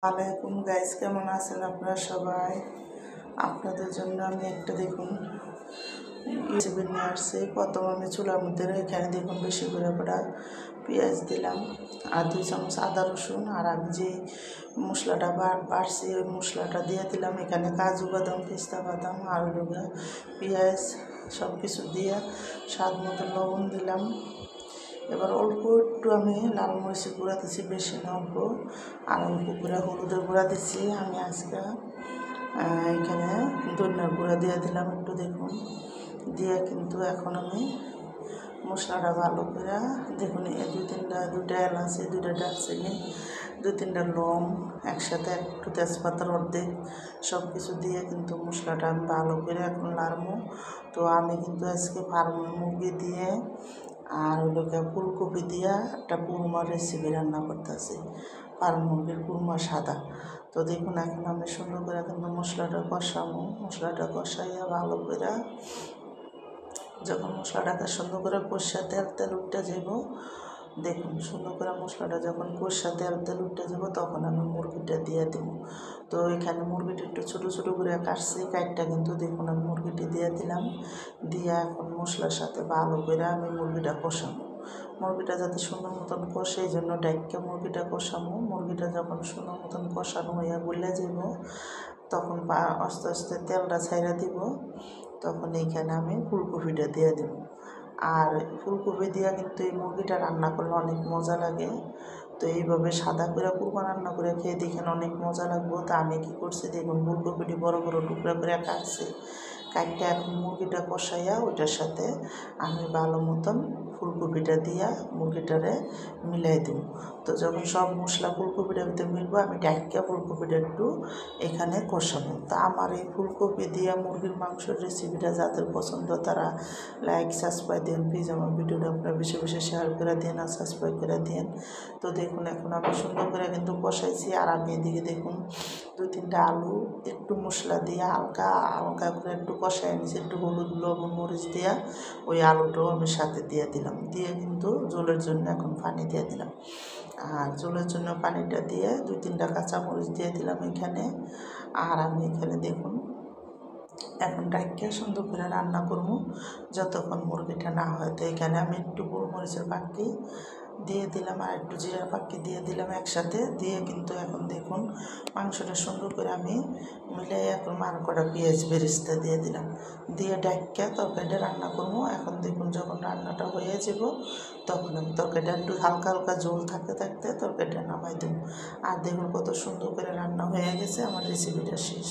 আলাইকুম গাইস, কেমন আছেন আপনারা সবাই? আপনাদের জন্য আমি একটা দেখুন রেসিপি নিয়ে আসছি। প্রথম আমি চুলার মধ্যে এখানে দেখুন বেশি করে পেঁয়াজ দিলাম আর 2 চামচ আদা রসুন, আর আমি যে মশলাটা বাড়ছি ওই মশলাটা দিয়ে দিলাম। এখানে কাজু বাদাম, পিস্তা বাদাম আর পেঁয়াজ সব কিছু দিয়ে স্বাদ মতো লবণ দিলাম। এবার অল্প একটু আমি লাল মরিচের গুঁড়া দিচ্ছি, বেশি না অল্প, আর অল্প করে হলুদের গুঁড়া দিচ্ছি। আমি আজকে এখানে ধনিয়ার গুঁড়া দিয়ে দিলাম একটু দেখুন দিয়ে, কিন্তু এখন আমি মশলাটা ভালো করে দেখুন দুইটা এলাচি, 2টা দারচিনি, 2-3টা লং একসাথে, একটু তেজপাতার অর্ধেক সব কিছু দিয়ে কিন্তু মশলাটা আমি ভালো করে এখন নাড়বো। তো আমি কিন্তু আজকে ফার্মের মুরগি দিয়ে আর ফুলকপি দিয়া একটা কুরমার রেসিপি রান্না করতেছি, ফার্ম মুরগির কুরমা সাদা। তো দেখুন এখন আমি সুন্দর করে কিন্তু মশলাটা কষাবো। মশলাটা কষাইয়া ভালো করে যখন মশলাটাকে সুন্দর করে কষা তেল উঠতে যাব, দেখুন সুন্দর করে মশলাটা যখন কষা তেল উঠতে যাব তখন আমি মুরগিটা দিয়ে দেব। তো এখানে মুরগিটা একটু ছোটো ছোটো করে কাটছি, কাটটা কিন্তু দেখুন আমি মুরগিটি দিয়ে দিলাম। দিয়ে এখন মশলার সাথে ভালো করে আমি মুরগিটা কষাবো। মুরগিটা যাতে সুন্দর মতন কষে এই জন্য ডাইক্কা মুরগিটা কষাবো। মুরগিটা যখন সুন্দর মতন কষানো হইয়া গলে যাব তখন আস্তে আস্তে তেলটা ছাইড়া দিব, তখন এইখানে আমি ফুলকপিটা দিয়ে দেব। আর ফুলকপি দিয়ে কিন্তু এই মুরগিটা রান্না করলে অনেক মজা লাগে। তো এইভাবে সাদা করে কুরমা রান্না করে খেয়ে দেখেন অনেক মজা লাগবে। তো আমি কী করছি দেখুন, ফুলকপিটি বড় বড় টুকরা করে কাটছি, কাটতে এখন মুরগিটা কষাইয়া ওইটার সাথে আমি ভালো মতন ফুলকপিটা দিয়া মুরগিটারে মিলাই দেব। তো যখন সব মশলা ফুলকপিটার ভিতরে মিলবো আমি ডাইক্কা ফুলকপিটা একটু এখানে কষাবো। তো আমার এই ফুলকপি দিয়া মুরগির মাংসের রেসিপিটা যাদের পছন্দ তারা লাইক সাবস্ক্রাইব দেন প্লিজ। আমার ভিডিওটা আপনারা বেশি বেশি শেয়ার করে দেন আর সাবস্ক্রাইব করে দেন। তো দেখুন এখন আমি সুন্দর করে কিন্তু কষাইছি, আর আমি এদিকে দেখুন 2-3টা আলু একটু মশলা দিয়ে হালকা হালকা করে একটু কষাই নিয়েছি, একটু হলুদ লবণ মরিচ দিয়া ওই আলুটাও আমি সাথে দিয়ে দিলাম। দিয়ে কিন্তু ঝোলের জন্য এখন পানি দিয়ে দিলাম, আর ঝোলের জন্য পানিটা দিয়ে 2-3টা কাঁচামরিচ দিয়ে দিলাম এখানে। আর আমি এখানে দেখুন এখন ডাইক্কা সুন্দর করে রান্না করবো যতক্ষণ মুরগিটা না হয়। তো এখানে আমি একটু গোলমরিচের পাখি দিয়ে দিলাম আর একটু জিরার পাখি দিয়ে দিলাম একসাথে দিয়ে, কিন্তু এখন দেখুন মাংসটা সুন্দর করে আমি মিলাই এখন কটা পেঁয়াজ বেরেস্তা দিয়ে দিলাম, দিয়ে ডাইক্কা তরকারিটা রান্না করবো। এখন দেখুন যখন রান্নাটা হয়ে যাব তখন আমি তরকারিটা একটু হালকা হালকা ঝোল থাকতে থাকতে তরকারিটা নামাই দেবো। আর দেখুন কত সুন্দর করে রান্না হয়ে গেছে, আমার রেসিপিটা শেষ।